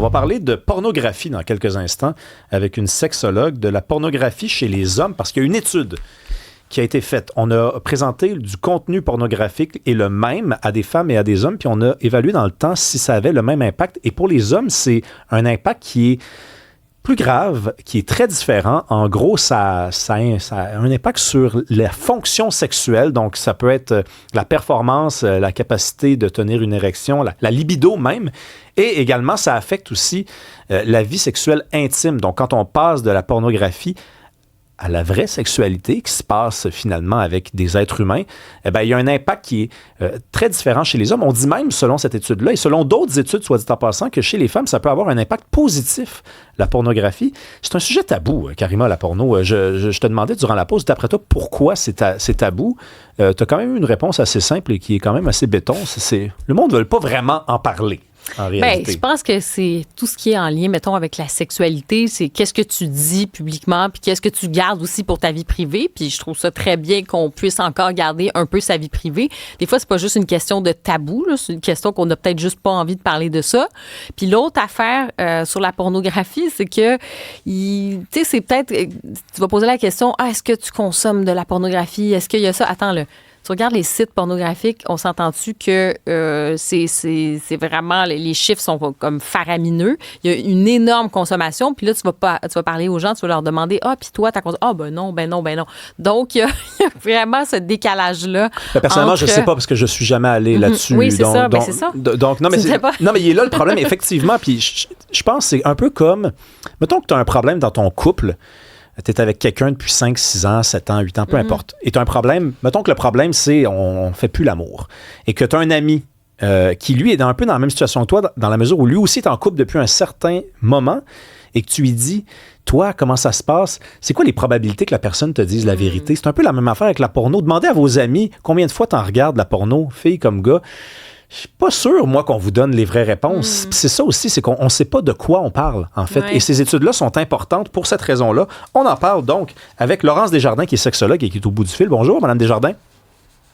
va parler de pornographie dans quelques instants avec une sexologue, de la pornographie chez les hommes, parce qu'il y a une étude qui a été faite. On a présenté du contenu pornographique et le même à des femmes et à des hommes, puis on a évalué dans le temps si ça avait le même impact. Et pour les hommes, c'est un impact qui est plus grave, qui est très différent. En gros, ça a un impact sur la fonction sexuelle. Donc, ça peut être la performance, la capacité de tenir une érection, la libido même. Et également, ça affecte aussi la vie sexuelle intime. Donc, quand on passe de la pornographie à la vraie sexualité qui se passe finalement avec des êtres humains, eh bien, il y a un impact qui est très différent chez les hommes. On dit même, selon cette étude-là, et selon d'autres études, soit dit en passant, que chez les femmes, ça peut avoir un impact positif, la pornographie. C'est un sujet tabou, Karima, la porno. Je te demandais durant la pause, d'après toi, pourquoi c'est tabou? Tu as quand même eu une réponse assez simple et qui est quand même assez béton. Le monde ne veut pas vraiment en parler. Je pense que c'est tout ce qui est en lien, mettons, avec la sexualité, c'est qu'est-ce que tu dis publiquement, puis qu'est-ce que tu gardes aussi pour ta vie privée. Puis je trouve ça très bien qu'on puisse encore garder un peu sa vie privée. Des fois, c'est pas juste une question de tabou, là, c'est une question qu'on a peut-être juste pas envie de parler de ça. Puis l'autre affaire sur la pornographie, c'est que, tu sais, c'est peut-être, tu vas poser la question, est-ce que tu consommes de la pornographie? Est-ce qu'il y a ça? Attends, là. Tu regardes les sites pornographiques, on s'entend-tu que c'est vraiment, les chiffres sont comme faramineux. Il y a une énorme consommation, puis là, tu vas parler aux gens, tu vas leur demander, puis toi, t'as consommé? Ben non. Donc, il y a vraiment ce décalage-là. Personnellement, je ne sais pas parce que je ne suis jamais allé là-dessus. Oui, c'est ça. C'est ça. Donc, non, mais il est là le problème, effectivement. Puis je pense que c'est un peu comme, mettons que tu as un problème dans ton couple. Tu es avec quelqu'un depuis 5, 6 ans, 7 ans, 8 ans, peu importe. Et tu as un problème. Mettons que le problème, c'est on ne fait plus l'amour. Et que tu as un ami qui, lui, est un peu dans la même situation que toi, dans la mesure où lui aussi est en couple depuis un certain moment et que tu lui dis, toi, comment ça se passe? C'est quoi les probabilités que la personne te dise la vérité? C'est un peu la même affaire avec la porno. Demandez à vos amis combien de fois tu en regardes la porno, fille comme gars. Je suis pas sûr, moi, qu'on vous donne les vraies réponses. C'est ça aussi, c'est qu'on ne sait pas de quoi on parle, en fait. Ouais. Et ces études-là sont importantes pour cette raison-là. On en parle donc avec Laurence Desjardins, qui est sexologue et qui est au bout du fil. Bonjour, Madame Desjardins.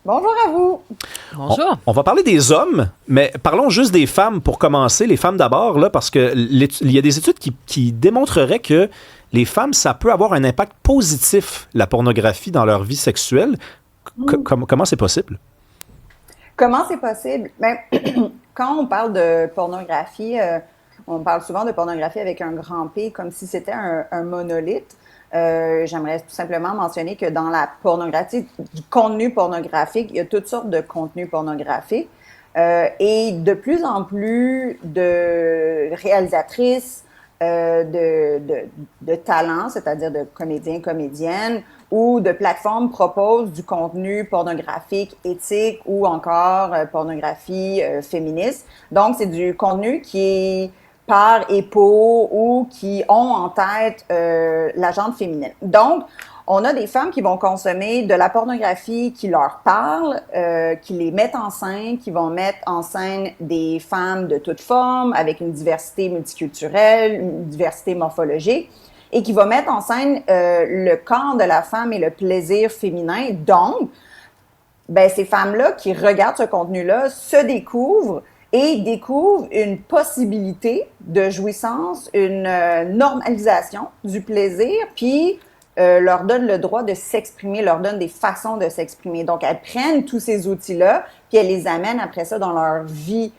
Bonjour à vous. Bonjour. On va parler des hommes, mais parlons juste des femmes pour commencer. Les femmes d'abord, là, parce qu'il y a des études qui démontreraient que les femmes, ça peut avoir un impact positif, la pornographie, dans leur vie sexuelle. Comment c'est possible? Comment c'est possible? Bien, quand on parle de pornographie, on parle souvent de pornographie avec un grand P, comme si c'était un monolithe. J'aimerais tout simplement mentionner que dans la pornographie, du contenu pornographique, il y a toutes sortes de contenus pornographiques. Et de plus en plus de réalisatrices, de talents, c'est-à-dire de comédiens, comédiennes, ou de plateformes proposent du contenu pornographique éthique ou encore pornographie féministe. Donc, c'est du contenu qui est par épaule ou qui ont en tête la gente féminine. Donc, on a des femmes qui vont consommer de la pornographie qui leur parle, qui les mettent en scène, qui vont mettre en scène des femmes de toutes formes, avec une diversité multiculturelle, une diversité morphologique, et qui va mettre en scène le corps de la femme et le plaisir féminin. Donc, ces femmes-là qui regardent ce contenu-là se découvrent et découvrent une possibilité de jouissance, une normalisation du plaisir, puis leur donne le droit de s'exprimer, leur donne des façons de s'exprimer. Donc, elles prennent tous ces outils-là, puis elles les amènent après ça dans leur vie,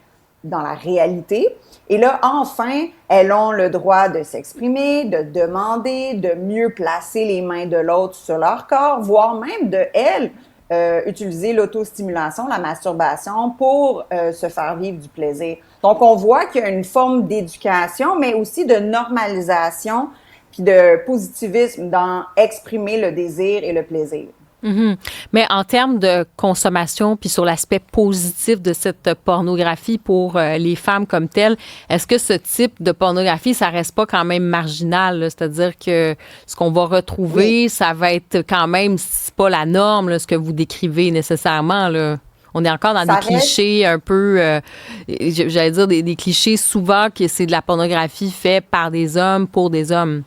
dans la réalité. Et là, enfin, elles ont le droit de s'exprimer, de demander, de mieux placer les mains de l'autre sur leur corps, voire même de, utiliser l'autostimulation, la masturbation pour se faire vivre du plaisir. Donc, on voit qu'il y a une forme d'éducation, mais aussi de normalisation puis de positivisme dans exprimer le désir et le plaisir. Mm-hmm. Mais en termes de consommation, puis sur l'aspect positif de cette pornographie pour les femmes comme telles, est-ce que ce type de pornographie, ça reste pas quand même marginal? Là? C'est-à-dire que ce qu'on va retrouver, ça va être quand même, c'est pas la norme, là, ce que vous décrivez nécessairement, là. On est encore dans des clichés un peu, j'allais dire des clichés souvent que c'est de la pornographie faite par des hommes pour des hommes.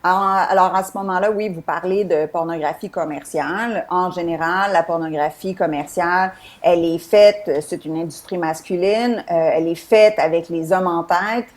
Alors, à ce moment-là, oui, vous parlez de pornographie commerciale. En général, la pornographie commerciale, elle est faite, c'est une industrie masculine, elle est faite avec les hommes en tête.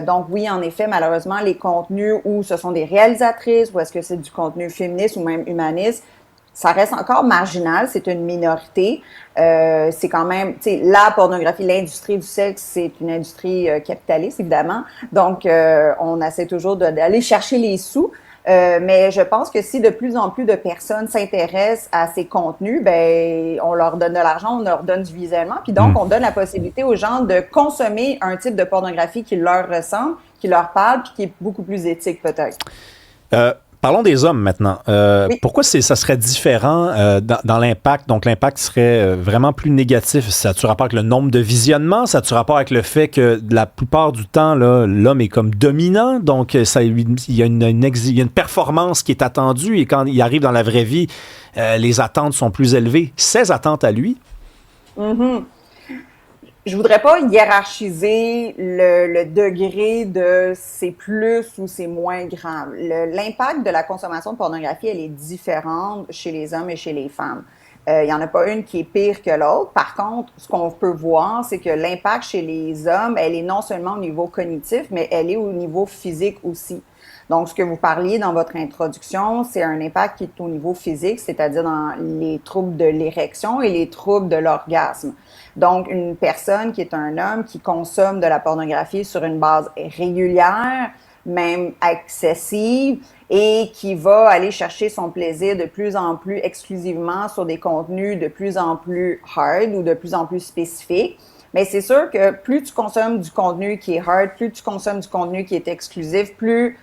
Donc oui, en effet, malheureusement, les contenus où ce sont des réalisatrices, ou est-ce que c'est du contenu féministe ou même humaniste, ça reste encore marginal, c'est une minorité. C'est quand même, tu sais, la pornographie, l'industrie du sexe, c'est une industrie capitaliste, évidemment. Donc, on essaie toujours d'aller chercher les sous. Mais je pense que si de plus en plus de personnes s'intéressent à ces contenus, ben, on leur donne de l'argent, on leur donne du visionnement, puis donc on donne la possibilité aux gens de consommer un type de pornographie qui leur ressemble, qui leur parle, puis qui est beaucoup plus éthique peut-être. Parlons des hommes maintenant. Oui. Pourquoi ça serait différent dans l'impact? Donc, l'impact serait vraiment plus négatif. Ça a-tu rapport avec le nombre de visionnements? Ça a-tu rapport avec le fait que la plupart du temps, là, l'homme est comme dominant? Donc, il y a une performance qui est attendue et quand il arrive dans la vraie vie, les attentes sont plus élevées. Ses attentes à lui? Mm-hmm. Je voudrais pas hiérarchiser le degré de c'est plus ou c'est moins grave. L'impact de la consommation de pornographie, elle est différente chez les hommes et chez les femmes. Il n'y en a pas une qui est pire que l'autre. Par contre, ce qu'on peut voir, c'est que l'impact chez les hommes, elle est non seulement au niveau cognitif, mais elle est au niveau physique aussi. Donc, ce que vous parliez dans votre introduction, c'est un impact qui est au niveau physique, c'est-à-dire dans les troubles de l'érection et les troubles de l'orgasme. Donc, une personne qui est un homme qui consomme de la pornographie sur une base régulière, même excessive, et qui va aller chercher son plaisir de plus en plus exclusivement sur des contenus de plus en plus hard ou de plus en plus spécifiques. Mais c'est sûr que plus tu consommes du contenu qui est hard, plus tu consommes du contenu qui est exclusif, plus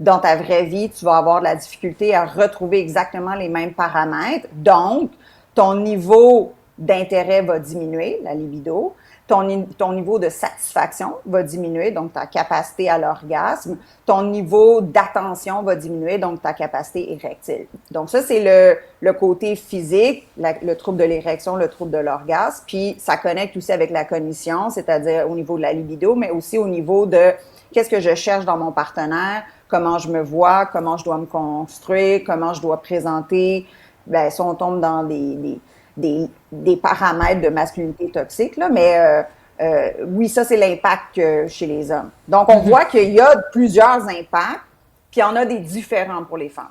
dans ta vraie vie, tu vas avoir de la difficulté à retrouver exactement les mêmes paramètres. Donc, ton niveau d'intérêt va diminuer, la libido. Ton niveau de satisfaction va diminuer, donc ta capacité à l'orgasme. Ton niveau d'attention va diminuer, donc ta capacité érectile. Donc ça, c'est le côté physique, le trouble de l'érection, le trouble de l'orgasme. Puis ça connecte aussi avec la cognition, c'est-à-dire au niveau de la libido, mais aussi au niveau de qu'est-ce que je cherche dans mon partenaire, comment je me vois, comment je dois me construire, comment je dois présenter. Ben, si on tombe dans des paramètres de masculinité toxique, là, mais oui, ça, c'est l'impact chez les hommes. Donc, on voit qu'il y a plusieurs impacts, puis il y en a des différents pour les femmes.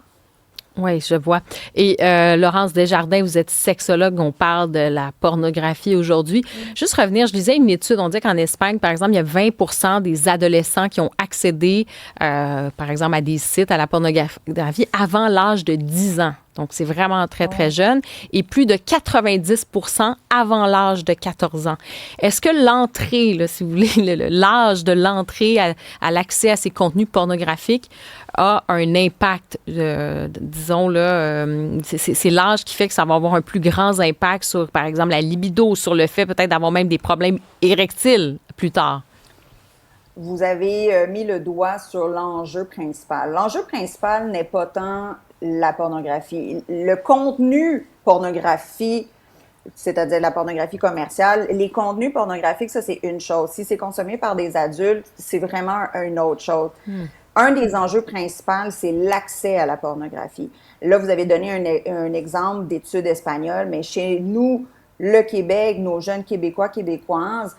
Oui, je vois. Et Laurence Desjardins, vous êtes sexologue, on parle de la pornographie aujourd'hui. Juste revenir, je lisais une étude, on dit qu'en Espagne, par exemple, il y a 20% des adolescents qui ont accédé, par exemple, à des sites, à la pornographie avant l'âge de 10 ans. Donc, c'est vraiment très, très jeune. Et plus de 90% avant l'âge de 14 ans. Est-ce que l'entrée, là, si vous voulez, l'âge de l'entrée à l'accès à ces contenus pornographiques a un impact, disons, là, c'est l'âge qui fait que ça va avoir un plus grand impact sur, par exemple, la libido, sur le fait peut-être d'avoir même des problèmes érectiles plus tard? Vous avez mis le doigt sur l'enjeu principal. L'enjeu principal n'est pas tant la pornographie. Le contenu pornographie, c'est-à-dire la pornographie commerciale, les contenus pornographiques, ça, c'est une chose. Si c'est consommé par des adultes, c'est vraiment une autre chose. Un des enjeux principaux, c'est l'accès à la pornographie. Là, vous avez donné un exemple d'études espagnoles, mais chez nous, le Québec, nos jeunes Québécois, Québécoises,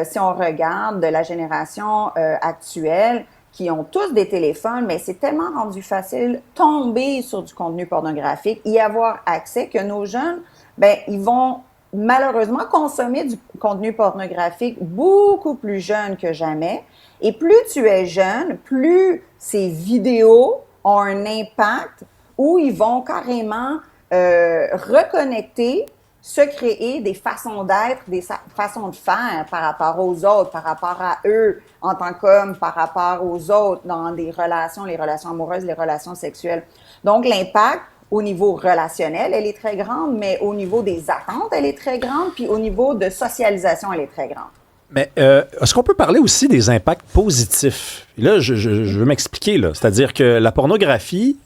si on regarde de la génération actuelle, qui ont tous des téléphones, mais c'est tellement rendu facile tomber sur du contenu pornographique, y avoir accès que nos jeunes, ben, ils vont malheureusement consommer du contenu pornographique beaucoup plus jeune que jamais. Et plus tu es jeune, plus ces vidéos ont un impact où ils vont carrément reconnecter, se créer des façons d'être, des façons de faire par rapport aux autres, par rapport à eux en tant qu'hommes, par rapport aux autres dans des relations, les relations amoureuses, les relations sexuelles. Donc, l'impact au niveau relationnel, elle est très grande, mais au niveau des attentes, elle est très grande, puis au niveau de socialisation, elle est très grande. Mais est-ce qu'on peut parler aussi des impacts positifs? Là, je veux m'expliquer, là. C'est-à-dire que la pornographie,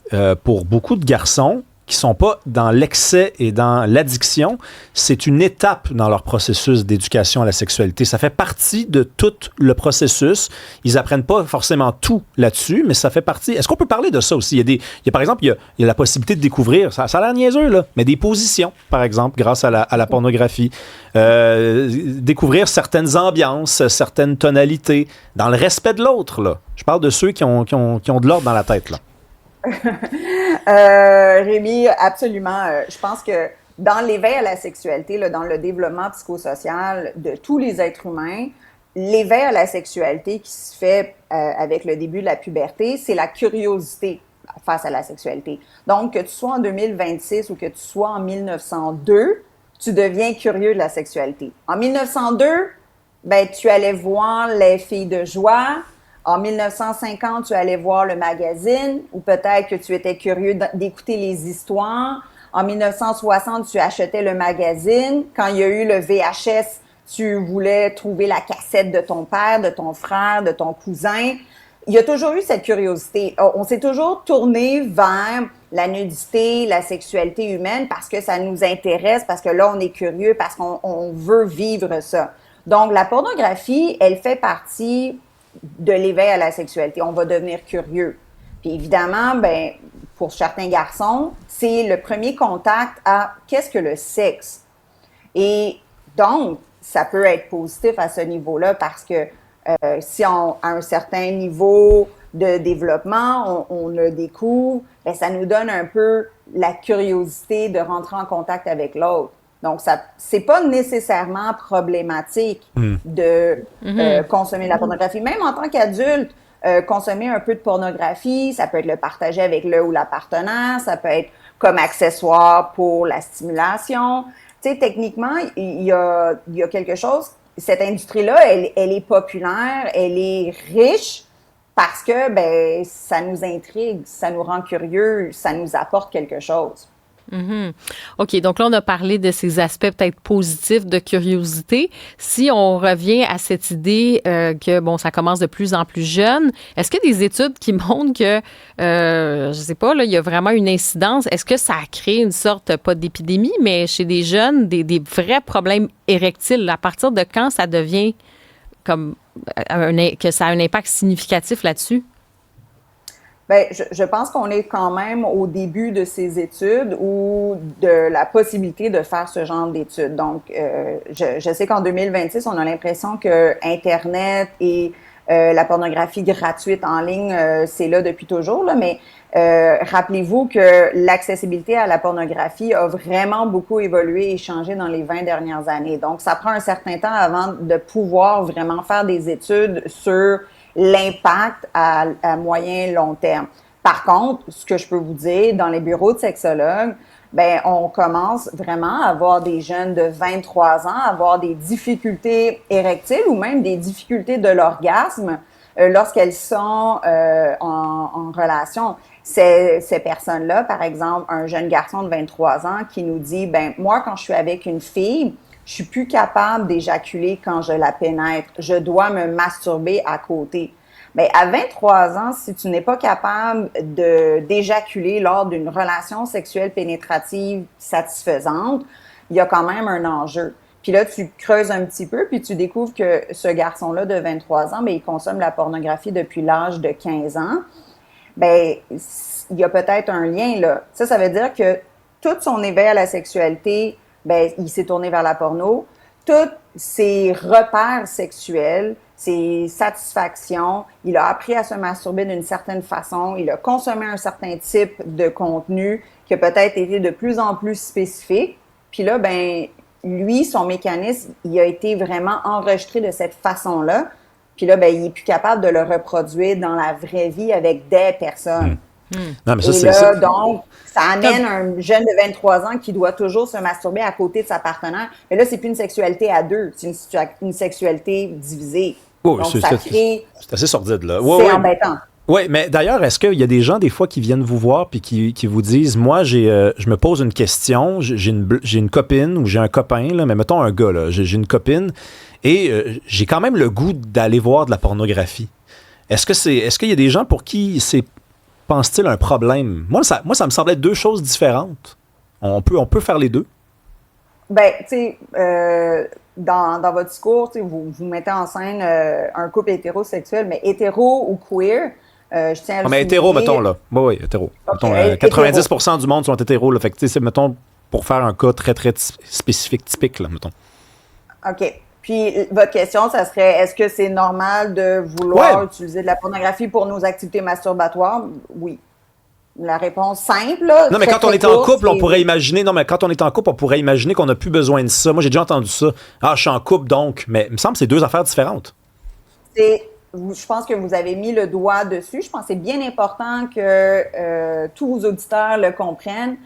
pour beaucoup de garçons, qui sont pas dans l'excès et dans l'addiction, c'est une étape dans leur processus d'éducation à la sexualité. Ça fait partie de tout le processus. Ils apprennent pas forcément tout là-dessus, mais ça fait partie. Est-ce qu'on peut parler de ça aussi? Il y a par exemple, il y a la possibilité de découvrir, ça a l'air niaiseux, là, mais des positions, par exemple, grâce à la pornographie. Découvrir certaines ambiances, certaines tonalités, dans le respect de l'autre, là. Je parle de ceux qui ont de l'ordre dans la tête, là. Rémi, absolument. Je pense que dans l'éveil à la sexualité, là, dans le développement psychosocial de tous les êtres humains, l'éveil à la sexualité qui se fait avec le début de la puberté, c'est la curiosité face à la sexualité. Donc, que tu sois en 2026 ou que tu sois en 1902, tu deviens curieux de la sexualité. En 1902, ben, tu allais voir les filles de joie. En 1950, tu allais voir le magazine, ou peut-être que tu étais curieux d'écouter les histoires. En 1960, tu achetais le magazine. Quand il y a eu le VHS, tu voulais trouver la cassette de ton père, de ton frère, de ton cousin. Il y a toujours eu cette curiosité. On s'est toujours tourné vers la nudité, la sexualité humaine parce que ça nous intéresse, parce que là, on est curieux, parce qu'on veut vivre ça. Donc, la pornographie, elle fait partie de l'éveil à la sexualité. On va devenir curieux. Puis évidemment, ben, pour certains garçons, c'est le premier contact à qu'est-ce que le sexe. Et donc, ça peut être positif à ce niveau-là parce que si à un certain niveau de développement, on le découvre, ben, ça nous donne un peu la curiosité de rentrer en contact avec l'autre. Donc, c'est pas nécessairement problématique de consommer la pornographie. Même en tant qu'adulte, consommer un peu de pornographie, ça peut être le partager avec le ou la partenaire, ça peut être comme accessoire pour la stimulation. Tu sais, techniquement, il y a quelque chose, cette industrie-là, elle est populaire, elle est riche parce que, ben, ça nous intrigue, ça nous rend curieux, ça nous apporte quelque chose. Mm-hmm. OK, donc là, on a parlé de ces aspects peut-être positifs de curiosité. Si on revient à cette idée que, bon, ça commence de plus en plus jeune, est-ce qu'il y a des études qui montrent que, je sais pas, là, il y a vraiment une incidence? Est-ce que ça a créé une sorte, pas d'épidémie, mais chez des jeunes, des vrais problèmes érectiles? À partir de quand ça devient comme que ça a un impact significatif là-dessus? Bien, je pense qu'on est quand même au début de ces études ou de la possibilité de faire ce genre d'études. Donc, je sais qu'en 2026, on a l'impression que Internet et la pornographie gratuite en ligne, c'est là depuis toujours, là, mais rappelez-vous que l'accessibilité à la pornographie a vraiment beaucoup évolué et changé dans les 20 dernières années. Donc, ça prend un certain temps avant de pouvoir vraiment faire des études sur l'impact à moyen et long terme. Par contre, ce que je peux vous dire, dans les bureaux de sexologues, ben, on commence vraiment à avoir des jeunes de 23 ans, à avoir des difficultés érectiles ou même des difficultés de l'orgasme lorsqu'elles sont en relation. Ces personnes-là, par exemple, un jeune garçon de 23 ans qui nous dit, ben, moi, quand je suis avec une fille, je suis plus capable d'éjaculer quand je la pénètre. Je dois me masturber à côté. Mais à 23 ans, si tu n'es pas capable d'éjaculer lors d'une relation sexuelle pénétrative satisfaisante, il y a quand même un enjeu. Puis là, tu creuses un petit peu, puis tu découvres que ce garçon-là de 23 ans, bien, il consomme la pornographie depuis l'âge de 15 ans. Bien, il y a peut-être un lien là. Ça veut dire que tout son éveil à la sexualité, ben, il s'est tourné vers la porno. Tous ses repères sexuels, ses satisfactions, il a appris à se masturber d'une certaine façon, il a consommé un certain type de contenu qui a peut-être été de plus en plus spécifique. Puis là, ben, lui, son mécanisme, il a été vraiment enregistré de cette façon-là. Puis là, ben, il est plus capable de le reproduire dans la vraie vie avec des personnes. Non, mais ça, et là, donc, ça amène un jeune de 23 ans qui doit toujours se masturber à côté de sa partenaire. Mais là, c'est plus une sexualité à deux, c'est une sexualité divisée. Oh, donc, c'est assez sordide, là. C'est embêtant. Oui, mais d'ailleurs, est-ce qu'il y a des gens, des fois, qui viennent vous voir puis qui vous disent, moi, je me pose une question, j'ai une copine ou j'ai un copain, là, mais mettons un gars, là, j'ai une copine et j'ai quand même le goût d'aller voir de la pornographie. Est-ce qu'il y a des gens pour qui c'est pense-t-il, un problème? Moi, ça me semblait deux choses différentes. On peut faire les deux. Ben, tu sais, dans votre discours, vous mettez en scène un couple hétérosexuel, mais hétéro ou queer, je tiens à le mais hétéro, mettons, là. Oui, hétéro. Okay, mettons, 90% du monde sont hétéros, là. Fait que, tu sais, mettons, pour faire un cas très, très spécifique, typique, là, mettons. OK. Puis, votre question, ça serait, est-ce que c'est normal de vouloir utiliser de la pornographie pour nos activités masturbatoires? Oui. La réponse simple, là, non, mais quand on est en couple, on pourrait imaginer. Non, mais quand on est en couple, on pourrait imaginer qu'on n'a plus besoin de ça. Moi, j'ai déjà entendu ça. Ah, je suis en couple, donc. Mais il me semble que c'est deux affaires différentes. Je pense que vous avez mis le doigt dessus. Je pense que c'est bien important que tous vos auditeurs le comprennent.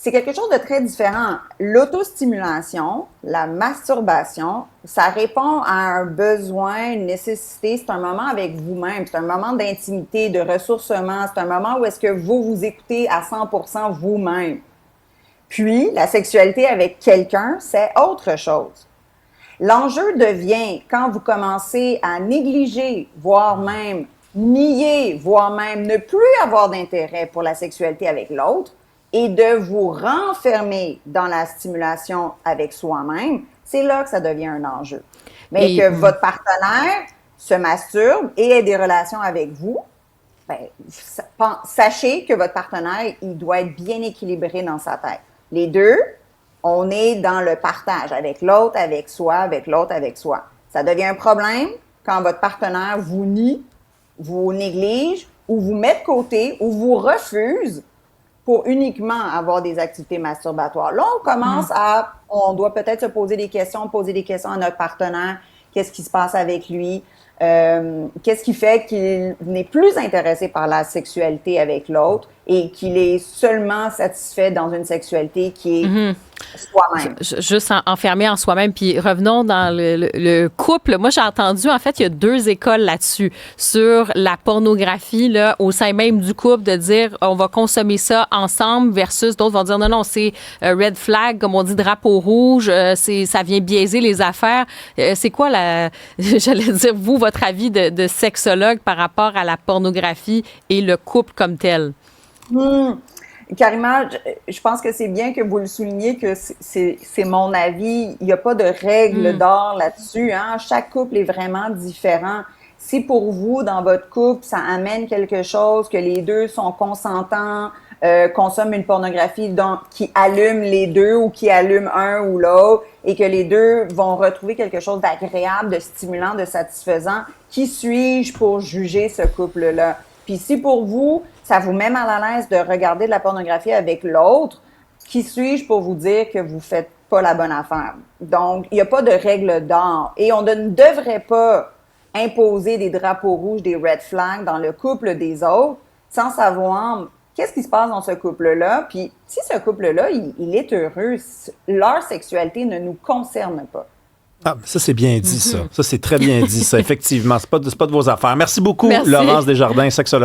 C'est quelque chose de très différent. L'autostimulation, la masturbation, ça répond à un besoin, une nécessité. C'est un moment avec vous-même. C'est un moment d'intimité, de ressourcement. C'est un moment où est-ce que vous vous écoutez à 100% vous-même. Puis, la sexualité avec quelqu'un, c'est autre chose. L'enjeu devient quand vous commencez à négliger, voire même nier, voire même ne plus avoir d'intérêt pour la sexualité avec l'autre, et de vous renfermer dans la stimulation avec soi-même, c'est là que ça devient un enjeu. Mais que votre partenaire se masturbe et ait des relations avec vous, ben, sachez que votre partenaire, il doit être bien équilibré dans sa tête. Les deux, on est dans le partage avec l'autre, avec soi, avec l'autre, avec soi. Ça devient un problème quand votre partenaire vous nie, vous néglige, ou vous met de côté, ou vous refuse pour uniquement avoir des activités masturbatoires. Là, on doit peut-être se poser des questions à notre partenaire. Qu'est-ce qui se passe avec lui? Qu'est-ce qui fait qu'il n'est plus intéressé par la sexualité avec l'autre et qu'il est seulement satisfait dans une sexualité qui est soi-même. Juste enfermé en soi-même. Puis revenons dans le couple. Moi, j'ai entendu, en fait, il y a deux écoles là-dessus. Sur la pornographie, là, au sein même du couple, de dire on va consommer ça ensemble versus d'autres vont dire non, c'est red flag, comme on dit, drapeau rouge, ça vient biaiser les affaires. C'est quoi j'allais dire, vous, votre avis de sexologue par rapport à la pornographie et le couple comme tel? Karima, je pense que c'est bien que vous le souligniez, que c'est mon avis. Il n'y a pas de règle d'or là-dessus. Hein? Chaque couple est vraiment différent. Si pour vous, dans votre couple, ça amène quelque chose, que les deux sont consentants, consomment une pornographie qui allume les deux ou qui allume un ou l'autre, et que les deux vont retrouver quelque chose d'agréable, de stimulant, de satisfaisant, qui suis-je pour juger ce couple-là? Puis si pour vous, ça vous met mal à l'aise de regarder de la pornographie avec l'autre, qui suis-je pour vous dire que vous faites pas la bonne affaire? Donc, il n'y a pas de règle d'or. Et on ne devrait pas imposer des drapeaux rouges, des red flags dans le couple des autres sans savoir qu'est-ce qui se passe dans ce couple-là. Puis, si ce couple-là, il est heureux, leur sexualité ne nous concerne pas. Ah, ça, c'est bien dit, ça. Ça, c'est très bien dit, ça. Effectivement, c'est pas de vos affaires. Merci beaucoup, Laurence Desjardins, sexologue.